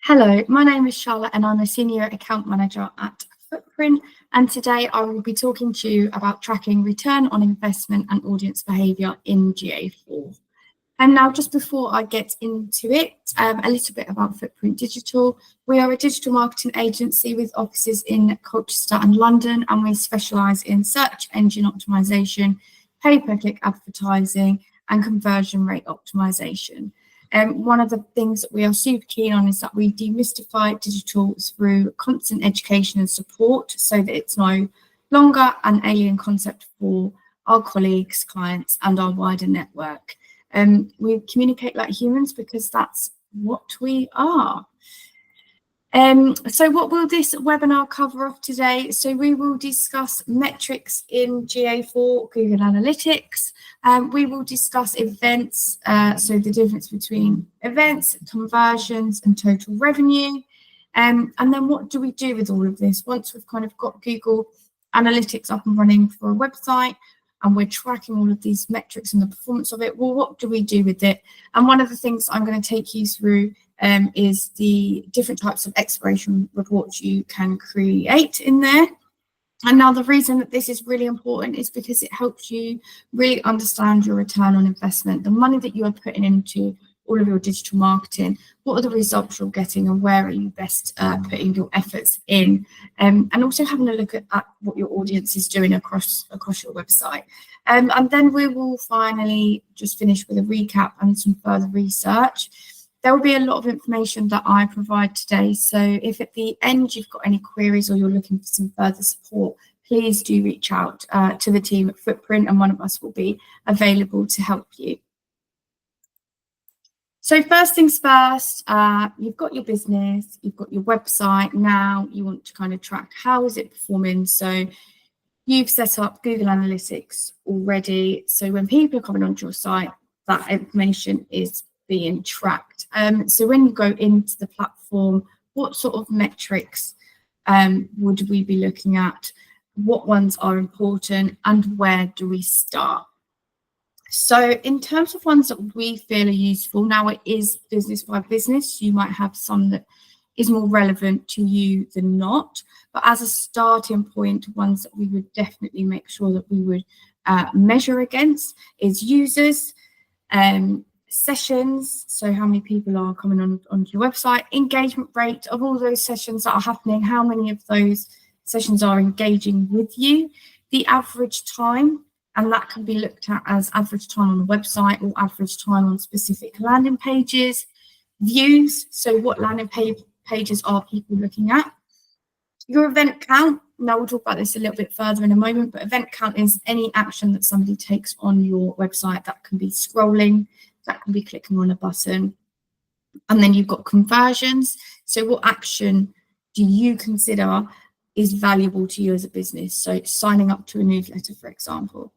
Hello, my name is Charlotte and I'm a Senior Account Manager at Footprint, and today I will be talking to you about tracking return on investment and audience behaviour in GA4. And now, just before I get into it, a little bit about Footprint Digital. We are a digital marketing agency with offices in Colchester and London, and we specialise in search engine optimisation, pay-per-click advertising and conversion rate optimisation. One of the things that we are super keen on is that we demystify digital through constant education and support so that it's no longer an alien concept for our colleagues, clients, and our wider network. We communicate like humans because that's what we are. So what will this webinar cover off today? So we will discuss metrics in GA4, Google Analytics. We will discuss events, so the difference between events, conversions, and total revenue. And then what do we do with all of this? Once we've kind of got Google Analytics up and running for a website, and we're tracking all of these metrics and the performance of it, well, what do we do with it? And one of the things I'm going to take you through is the different types of exploration reports you can create in there. And now the reason that this is really important is because it helps you really understand your return on investment, the money that you are putting into all of your digital marketing, what are the results you're getting and where are you best putting your efforts in, and also having a look at what your audience is doing across your website. And then we will finally just finish with a recap and some further research. There will be a lot of information that I provide today, so if at the end you've got any queries or you're looking for some further support, please do reach out to the team at Footprint and one of us will be available to help you. So first things first, you've got your business, you've got your website. Now you want to kind of track how is it performing. So you've set up Google Analytics already. So when people are coming onto your site, that information is being tracked. So when you go into the platform, what sort of metrics would we be looking at? What ones are important and where do we start? So in terms of ones that we feel are useful, now it is business by business. You might have some that is more relevant to you than not. But as a starting point, ones that we would definitely make sure that we would measure against is users, sessions, so how many people are coming onto your website, engagement rate of all those sessions that are happening, how many of those sessions are engaging with you, the average time. And that can be looked at as average time on the website or average time on specific landing pages. Views, so what landing pages are people looking at. Your event count, now we'll talk about this a little bit further in a moment, but event count is any action that somebody takes on your website. That can be scrolling, that can be clicking on a button. And then you've got conversions. So what action do you consider is valuable to you as a business? So signing up to a newsletter, for example.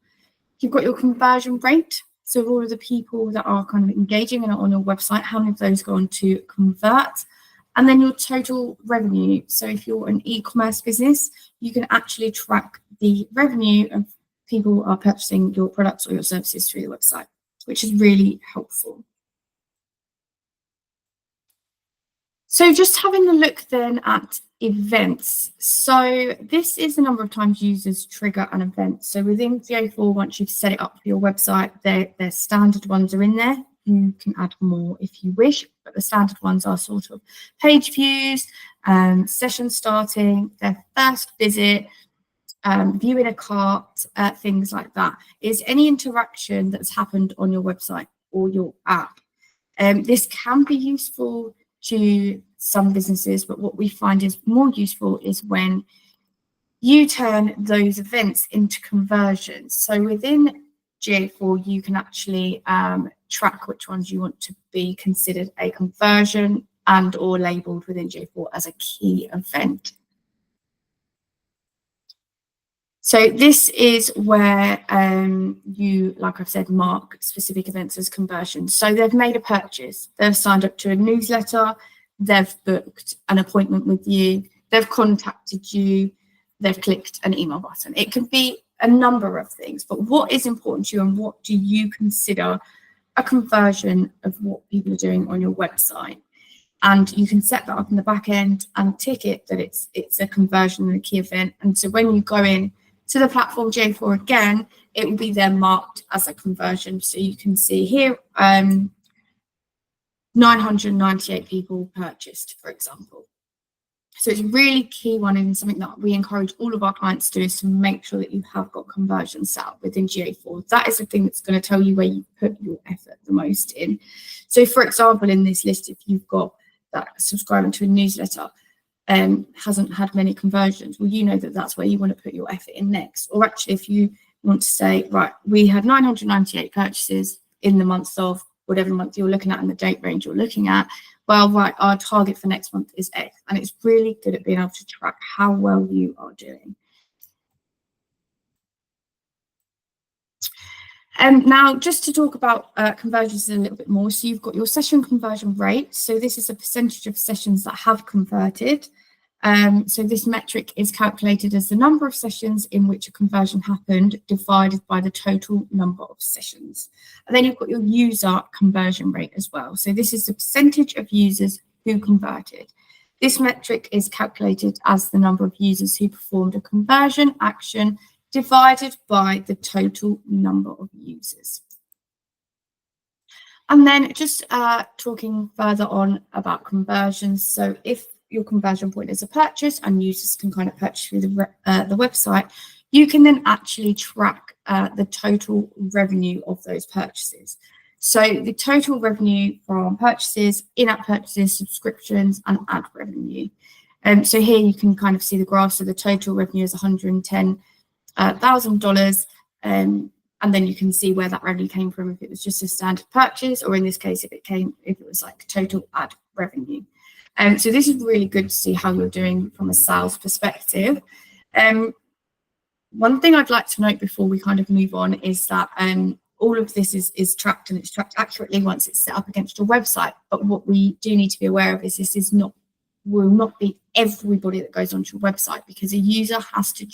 You've got your conversion rate. So all of the people that are kind of engaging and are on your website, how many of those go on to convert? And then your total revenue. So if you're an e-commerce business, you can actually track the revenue of people who are purchasing your products or your services through your website, which is really helpful. So just having a look then at events. So this is the number of times users trigger an event. So within GA4, once you've set it up for your website, their standard ones are in there. You can add more if you wish, but the standard ones are sort of page views, session starting, their first visit, viewing a cart, things like that. Is any interaction that's happened on your website or your app. This can be useful to some businesses, but what we find is more useful is when you turn those events into conversions. So within GA4, you can actually track which ones you want to be considered a conversion and or labeled within GA4 as a key event. So this is where you, like I've said, mark specific events as conversions. So they've made a purchase, they've signed up to a newsletter, they've booked an appointment with you, they've contacted you, they've clicked an email button. It can be a number of things, but what is important to you and what do you consider a conversion of what people are doing on your website? and you can set that up in the back end and tick it that it's a conversion and a key event. And so when you go in to the platform GA4 again, it will be then marked as a conversion. So you can see here 998 people purchased, for example. So it's a really key one, and something that we encourage all of our clients to do, is to make sure that you have got conversions set up within GA4. That is the thing that's going to tell you where you put your effort the most in. So for example, in this list, if you've got that subscribing to a newsletter hasn't had many conversions, well, you know that that's where you want to put your effort in next. Or actually, if you want to say, right, we had 998 purchases in the month of whatever month you're looking at and the date range you're looking at, well, right, our target for next month is X. And it's really good at being able to track how well you are doing. Now, just to talk about conversions a little bit more, so you've got your session conversion rate. So this is a percentage of sessions that have converted. So this metric is calculated as the number of sessions in which a conversion happened divided by the total number of sessions. And then you've got your user conversion rate as well. So this is the percentage of users who converted. This metric is calculated as the number of users who performed a conversion action divided by the total number of users. And then just talking further on about conversions. So if your conversion point is a purchase and users can kind of purchase through the website, you can then actually track the total revenue of those purchases. So the total revenue from purchases, in-app purchases, subscriptions, and ad revenue. So here you can kind of see the graph. So the total revenue is $110,000, and then you can see where that revenue came from, if it was just a standard purchase, or in this case, if it was like total ad revenue. So this is really good to see how you're doing from a sales perspective. One thing I'd like to note before we kind of move on is that all of this is tracked, and it's tracked accurately once it's set up against your website. But what we do need to be aware of is this will not be everybody that goes onto your website, because a user has to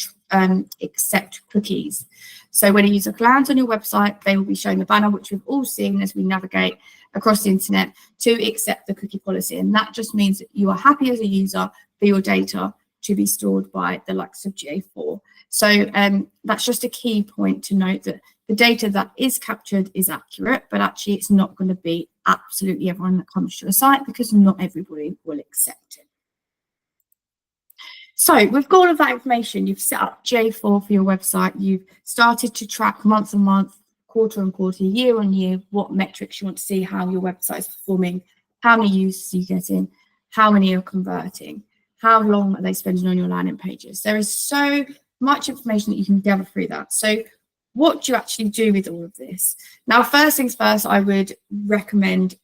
accept cookies. So when a user lands on your website, they will be shown the banner, which we've all seen as we navigate across the internet, to accept the cookie policy. And that just means that you are happy as a user for your data to be stored by the likes of GA4. So that's just a key point to note, that the data that is captured is accurate, but actually it's not going to be absolutely everyone that comes to your site, because not everybody will accept it. So with all of that information, you've set up GA4 for your website, you've started to track month on month, quarter on quarter, year on year, what metrics you want to see, how your website is performing, how many users you get in, how many are converting, how long are they spending on your landing pages. There is so much information that you can gather through that. So what do you actually do with all of this? Now, first things first, I would recommend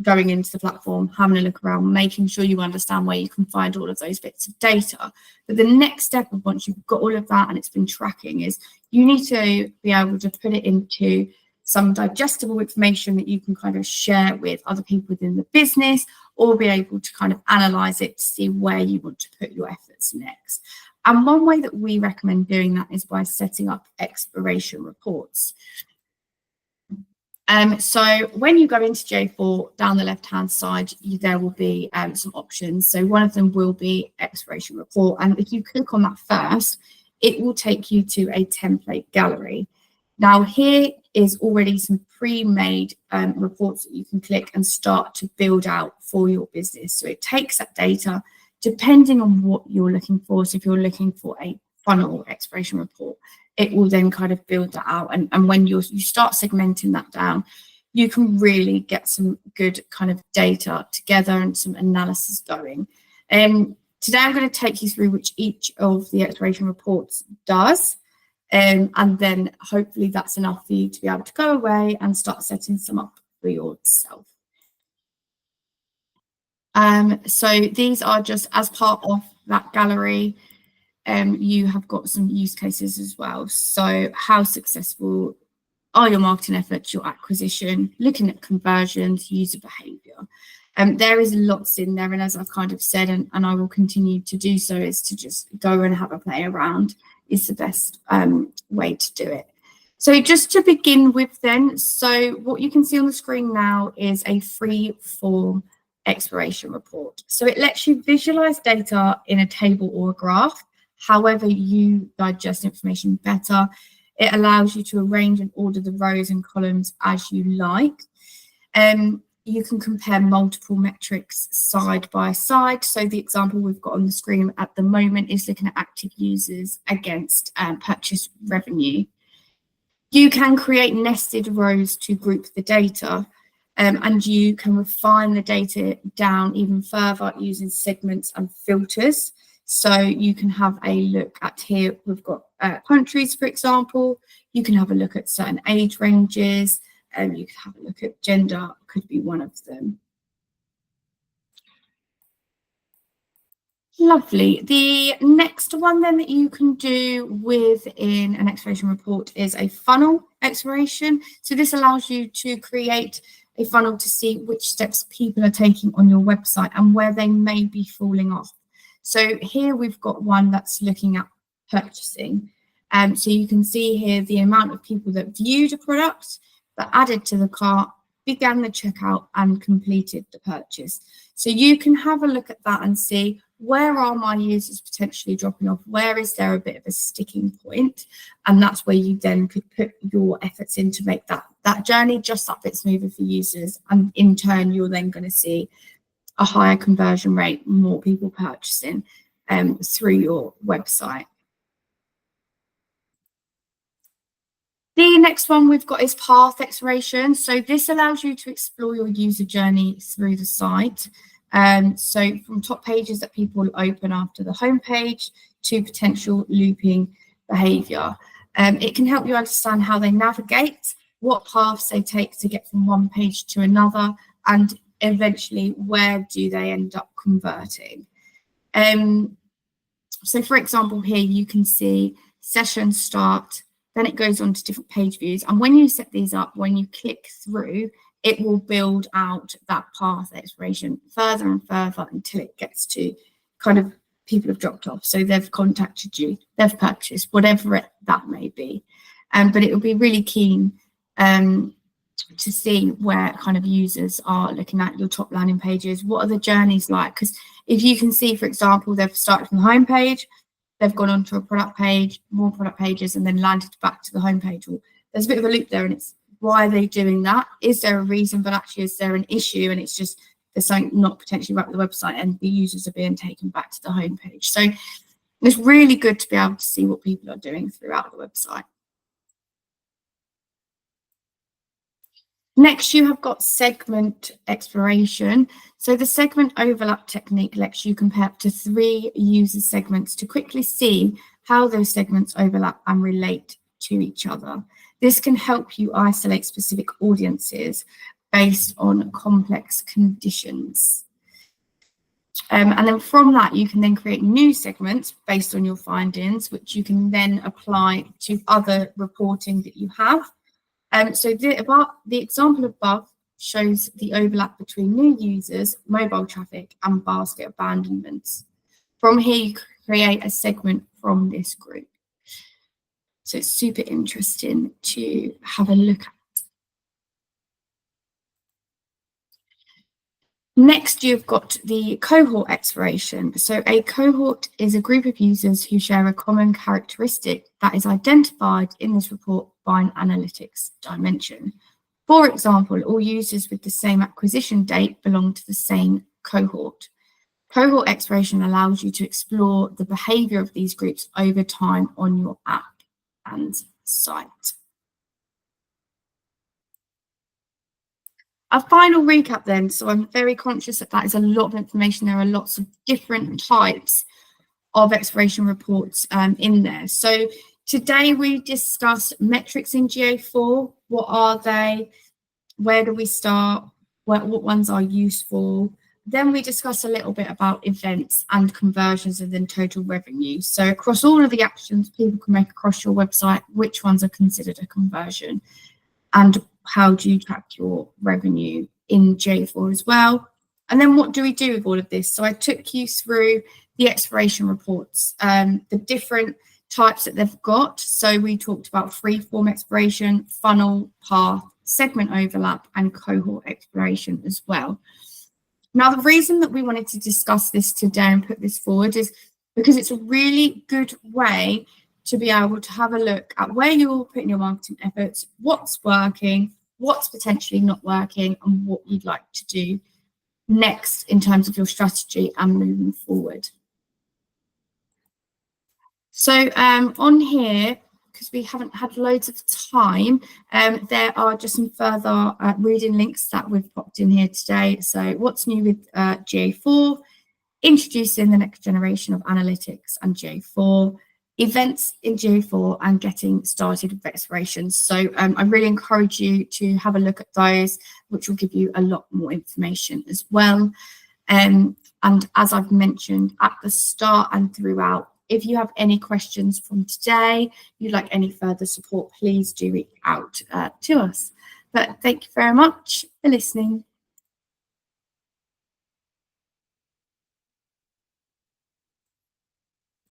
going into the platform, having a look around, making sure you understand where you can find all of those bits of data. But the next step of once you've got all of that and it's been tracking is you need to be able to put it into some digestible information that you can kind of share with other people within the business, or be able to kind of analyze it to see where you want to put your efforts next. And one way that we recommend doing that is by setting up exploration reports. So when you go into GA4, down the left-hand side, there will be some options. So one of them will be exploration report. And if you click on that first, it will take you to a template gallery. Now, here is already some pre-made reports that you can click and start to build out for your business. So it takes that data, depending on what you're looking for. So if you're looking for a funnel exploration report, it will then kind of build that out. And when you start segmenting that down, you can really get some good kind of data together and some analysis going. Today, I'm going to take you through which each of the exploration reports does. And then hopefully that's enough for you to be able to go away and start setting some up for yourself. So these are just as part of that gallery. You have got some use cases as well. So how successful are your marketing efforts, your acquisition, looking at conversions, user behavior. There is lots in there, and as I've kind of said, and I will continue to do so, is to just go and have a play around is the best way to do it. So just to begin with then, so what you can see on the screen now is a free form exploration report. So it lets you visualize data in a table or a graph, however you digest information better. It allows you to arrange and order the rows and columns as you like. You can compare multiple metrics side by side. So the example we've got on the screen at the moment is looking at active users against purchase revenue. You can create nested rows to group the data, and you can refine the data down even further using segments and filters. So you can have a look at here, we've got countries, for example. You can have a look at certain age ranges. You could have a look at gender, could be one of them. Lovely. The next one then that you can do within an exploration report is a funnel exploration. So this allows you to create a funnel to see which steps people are taking on your website and where they may be falling off. So here we've got one that's looking at purchasing. So you can see here the amount of people that viewed a product, that added to the cart, began the checkout and completed the purchase. So you can have a look at that and see, where are my users potentially dropping off? Where is there a bit of a sticking point? And that's where you then could put your efforts in to make that journey just that bit smoother for users. And in turn, you're then going to see a higher conversion rate, more people purchasing through your website. The next one we've got is path exploration. So this allows you to explore your user journey through the site. So from top pages that people will open after the homepage to potential looping behavior. It can help you understand how they navigate, what paths they take to get from one page to another, and eventually where do they end up converting. So for example, here you can see session start, then it goes on to different page views. And when you set these up, when you click through, it will build out that path exploration further and further until it gets to kind of people have dropped off. So they've contacted you, they've purchased, whatever that may be. But it will be really keen to see where kind of users are looking at your top landing pages. What are the journeys like? Because if you can see, for example, they've started from the home page, they've gone onto a product page, more product pages, and then landed back to the home page. Well, there's a bit of a loop there, and it's why are they doing that? Is there a reason? But actually, is there an issue? And it's just there's something not potentially right with the website, and the users are being taken back to the home page. So it's really good to be able to see what people are doing throughout the website. Next, you have got segment exploration. So the segment overlap technique lets you compare up to 3 user segments to quickly see how those segments overlap and relate to each other. This can help you isolate specific audiences based on complex conditions. And then from that, you can then create new segments based on your findings, which you can then apply to other reporting that you have. So the example above shows the overlap between new users, mobile traffic, and basket abandonments. From here, you create a segment from this group. So it's super interesting to have a look at. Next, you've got the cohort exploration. So a cohort is a group of users who share a common characteristic that is identified in this report by an analytics dimension. For example, all users with the same acquisition date belong to the same cohort. Cohort exploration allows you to explore the behavior of these groups over time on your app and site. A final recap then, so I'm very conscious that is a lot of information. There are lots of different types of exploration reports in there. So today we discussed metrics in GA4. What are they? Where do we start? What ones are useful? Then we discuss a little bit about events and conversions and then total revenue. So across all of the actions people can make across your website, which ones are considered a conversion? And how do you track your revenue in GA4 as well? And then what do we do with all of this? So I took you through the exploration reports, the different types that they've got. So we talked about free-form exploration, funnel, path, segment overlap, and cohort exploration as well. Now, the reason that we wanted to discuss this today and put this forward is because it's a really good way to be able to have a look at where you're putting your marketing efforts, what's working, what's potentially not working, and what you'd like to do next in terms of your strategy and moving forward. So on here, because we haven't had loads of time, there are just some further reading links that we've popped in here today. So what's new with GA4, introducing the next generation of analytics and GA4, events in GA4, and getting started with explorations. So I really encourage you to have a look at those, which will give you a lot more information as well. And as I've mentioned at the start and throughout, if you have any questions from today, you'd like any further support, please do reach out to us. But thank you very much for listening.